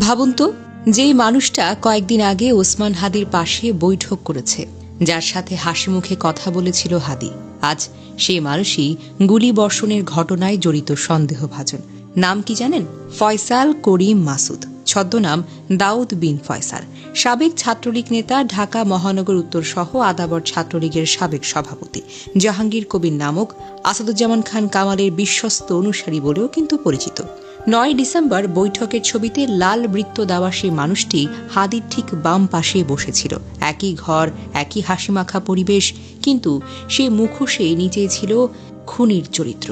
ভাবুন তো, যেই মানুষটা কয়েকদিন আগে ওসমান হাদির পাশে বৈঠক করেছে, যার সাথে হাসি মুখে কথা বলেছিল হাদি, আজ সেই মানুষই গুলি বর্ষণের ঘটনায় জড়িত সন্দেহভাজন। নাম কি জানেন? ফয়সাল করিম মাসুদ, ছদ্মনাম দাউদ বিন ফয়সাল। সাবেক ছাত্রলীগ নেতা, ঢাকা মহানগর উত্তর সহ আদাবর ছাত্রলীগের সাবেক সভাপতি। জাহাঙ্গীর কবির নামক আসাদুজ্জামান খান কামালের বিশ্বস্ত অনুসারী বলেও কিন্তু পরিচিত। ৯ ডিসেম্বর বৈঠকের ছবিতে লাল বৃত্ত দেওয়া সেই মানুষটি হাদির ঠিক বাম পাশে বসেছিল। একই ঘর, একই হাসিমাখা পরিবেশ, কিন্তু সে মুখোশে নিচে ছিল খুনির চরিত্র।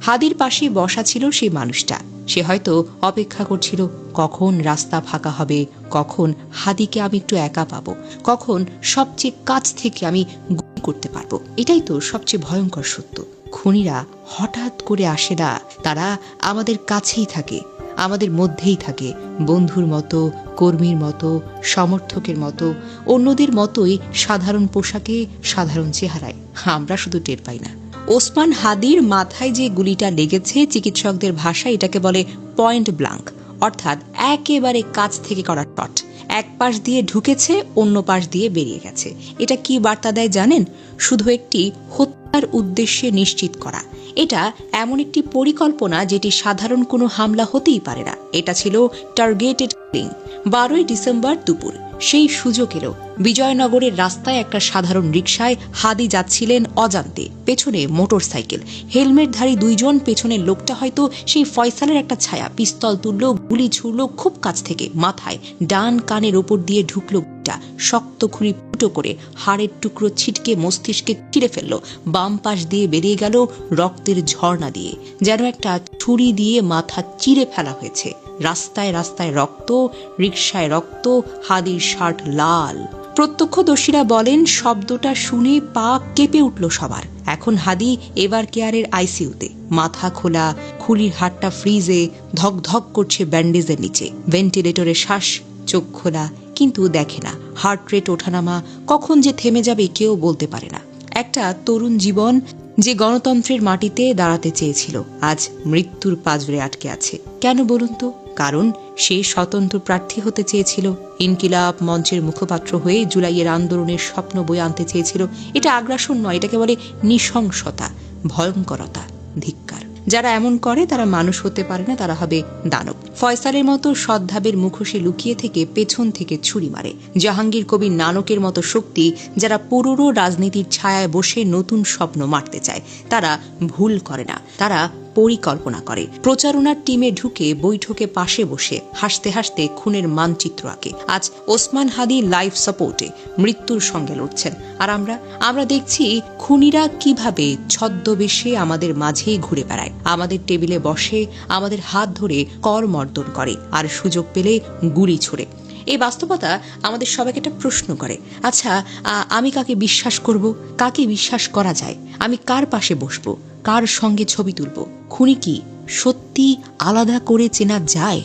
হাদির পাশে বসা ছিল সেই মানুষটা। সে হয়তো অপেক্ষা করছিল কখন রাস্তা ফাঁকা হবে, কখন হাদিকে আমি একটু একা পাবো, কখন সবচেয়ে কাছ থেকে আমি গুলি করতে পারবো। এটাই তো সবচেয়ে ভয়ঙ্কর সত্য। খুনিরা হঠাৎ করে আসে না, তারা আমাদের কাছেই থাকে, আমাদের মধ্যেই থাকে, বন্ধুর মতো, কর্মীর মতো, সমর্থকের মতো, অন্যদের মতোই সাধারণ পোশাকে, সাধারণ চেহারায়। আমরা শুধু টের পাই না। ওসমান হাদির মাথায় যে গুলিটা লেগেছে, চিকিৎসকদের ভাষায় এটাকে বলে পয়েন্ট ব্লাঙ্ক, অর্থাৎ একেবারে কাছ থেকে করা শট। এক পাশ দিয়ে ঢুকেছে, অন্য পাশ দিয়ে বেরিয়ে গেছে। এটা কি বার্তা দেয় জানেন? শুধু একটি হত্যার উদ্দেশ্যে নিশ্চিত করা। এটা এমন একটি পরিকল্পনা যেটি সাধারণ কোনো হামলা হতেই পারে না। এটা ছিল টার্গেটেড কিলিং। 12 ডিসেম্বর দুপুর সেই সুযোগ এলো। বিজয়নগরের রাস্তায় একটা সাধারণ রিকশায় হাদি যাচ্ছিলেন অজান্তে, পেছনে মোটরসাইকেল, হেলমেটধারী দুইজন। পেছনের লোকটা হয়তো সেই ফয়সালের একটা ছায়া। পিস্তল তুলল, গুলি ছুড়ল খুব কাছ থেকে, মাথায়, ডান কানের ওপর দিয়ে ঢুকলো গুলিটা। শক্ত খুঁড়ি ফুটো করে হাড়ের টুকরো ছিটকে মস্তিষ্কে চিরে ফেলল। বাম পাশ দিয়ে বেরিয়ে গেল রক্তের ঝর্ণা দিয়ে, যেন একটা ছুরি দিয়ে মাথা চিরে ফেলা হয়েছে। রাস্তায় রাস্তায় রক্ত, রিকশায় রক্ত, হাদির শার্ট লাল। প্রত্যক্ষদর্শীরা বলেন, শব্দটা শুনে পা কেঁপে উঠল সবার। এখন হাদি এভার কেয়ারের আইসিইউতে, মাথা খোলা, খুলির হাতটা ফ্রিজে, ধক ধক করছে ব্যান্ডেজের নিচে। ভেন্টিলেটরে শ্বাস, চোখ খোলা, কিন্তু দেখে না। হার্ট রেট ওঠানামা, কখন যে থেমে যাবে কেউ বলতে পারে না। একটা তরুণ জীবন যে গণতন্ত্রের মাটিতে দাঁড়াতে চেয়েছিল, আজ মৃত্যুর পাঁজরে আটকে আছে। কেন বলুন তো? কারণ সে স্বতন্ত্র প্রার্থী হতে চেয়েছিল, ইনকিলাব মঞ্চের মুখপাত্র হয়ে জুলাইয়ের আন্দোলনের স্বপ্ন বয়ে আনতে চেয়েছিল। এটা আগ্রাসন নয়, এটাকে বলে নৃশংসতা, ভয়ঙ্করতা, ধিক্কার। যারা এমন করে তারা মানুষ হতে পারে না, তারা হবে দানব। ফয়সালের মতো সদ্ভাবের মুখোশে লুকিয়ে থেকে পেছন থেকে ছুরি মারে। জাহাঙ্গীর কবির নানকের মতো শক্তি, যারা পুরনো রাজনীতির ছায়ায় বসে নতুন স্বপ্ন মারতে চায়, তারা ভুল করে না, তারা পরিকল্পনা করে। প্রচারণার টিমে ঢুকে বৈঠকে পাশে বসে হাসতে হাসতে খুনের মানচিত্র আঁকে। আজ ওসমান হাদি লাইফ সাপোর্টে মৃত্যুর সঙ্গে লড়ছেন, আর আমরা দেখছি খুনিরা কিভাবে ছদ্মবেশে আমাদের মাঝেই ঘুরে বেড়ায়, আমাদের টেবিলে বসে, আমাদের হাত ধরে করমর্দন করে, আর সুযোগ পেলে গুলি ছোড়ে। এই বাস্তবতা আমাদের সবাইকে একটা প্রশ্ন করে, আচ্ছা, আমি কাকে বিশ্বাস করব? কাকে বিশ্বাস করা যায়? আমি কার পাশে বসবো? কার সঙ্গে ছবি তুলব? খুনি কি সত্যি আলাদা করে চেনা যায়?